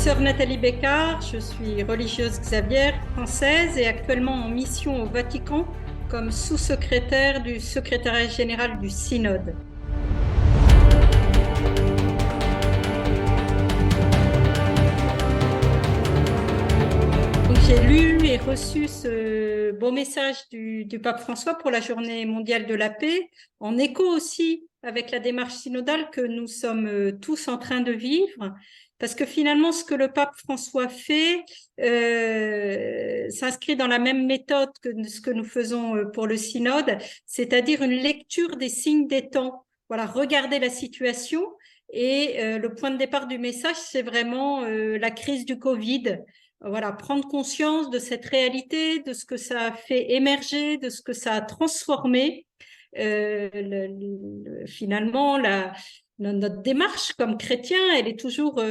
Sœur Nathalie Bécard, je suis religieuse xavière française et actuellement en mission au Vatican comme sous-secrétaire du secrétariat général du Synode. J'ai lu et reçu ce beau message du pape François pour la Journée mondiale de la paix, en écho aussi avec la démarche synodale que nous sommes tous en train de vivre, parce que finalement, ce que le pape François fait s'inscrit dans la même méthode que ce que nous faisons pour le synode, c'est-à-dire une lecture des signes des temps. Voilà, regarder la situation. Et le point de départ du message, c'est vraiment la crise du Covid. Voilà, prendre conscience de cette réalité, de ce que ça a fait émerger, de ce que ça a transformé. Finalement, notre démarche comme chrétien, elle est toujours,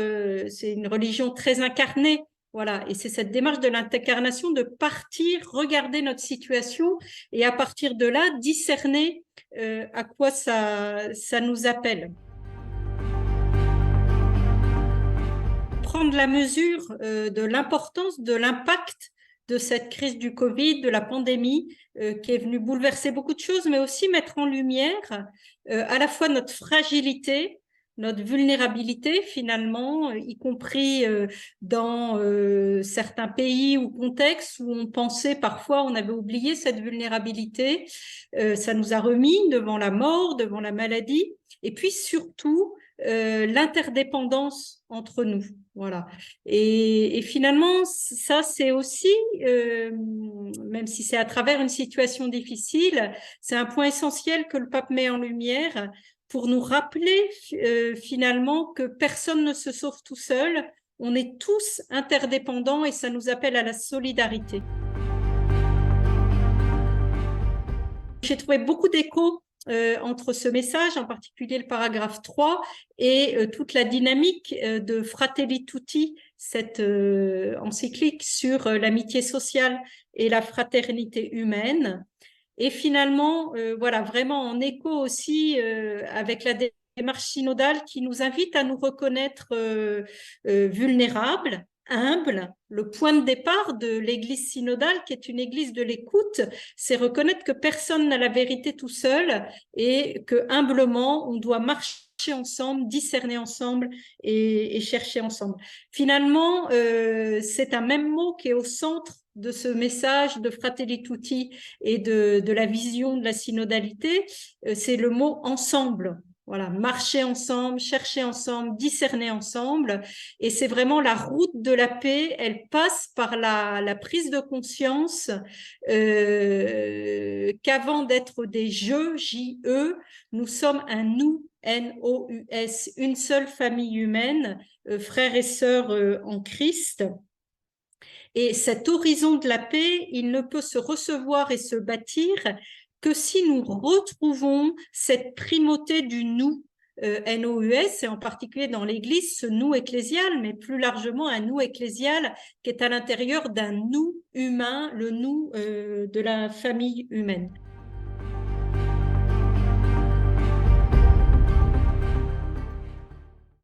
c'est une religion très incarnée. Voilà, et c'est cette démarche de l'incarnation de partir, regarder notre situation et à partir de là, discerner à quoi ça nous appelle. Prendre la mesure de l'importance, de l'impact de cette crise du Covid, de la pandémie qui est venue bouleverser beaucoup de choses, mais aussi mettre en lumière à la fois notre fragilité, notre vulnérabilité finalement, y compris dans certains pays ou contextes où on pensait parfois, on avait oublié cette vulnérabilité. Ça nous a remis devant la mort, devant la maladie, et puis surtout l'interdépendance entre nous. Voilà. Et finalement, ça, c'est aussi, même si c'est à travers une situation difficile, c'est un point essentiel que le pape met en lumière pour nous rappeler finalement que personne ne se sauve tout seul. On est tous interdépendants et ça nous appelle à la solidarité. J'ai trouvé beaucoup d'échos entre ce message, en particulier le paragraphe 3, et toute la dynamique de Fratelli Tutti, cette encyclique sur l'amitié sociale et la fraternité humaine. Et finalement, voilà, vraiment en écho aussi avec la démarche synodale qui nous invite à nous reconnaître vulnérables, humbles. Le point de départ de l'Église synodale, qui est une Église de l'écoute, c'est reconnaître que personne n'a la vérité tout seul et que humblement, on doit marcher ensemble, discerner ensemble et chercher ensemble. Finalement, c'est un même mot qui est au centre de ce message de Fratelli Tutti et de la vision de la synodalité, c'est le mot ensemble. Voilà, marcher ensemble, chercher ensemble, discerner ensemble. Et c'est vraiment la route de la paix, elle passe par la prise de conscience qu'avant d'être des je, J-E, nous sommes un nous, N-O-U-S, une seule famille humaine, frères et sœurs en Christ. Et cet horizon de la paix, il ne peut se recevoir et se bâtir que si nous retrouvons cette primauté du nous, N-O-U-S, et en particulier dans l'Église, ce nous ecclésial, mais plus largement un nous ecclésial qui est à l'intérieur d'un nous humain, le nous de la famille humaine.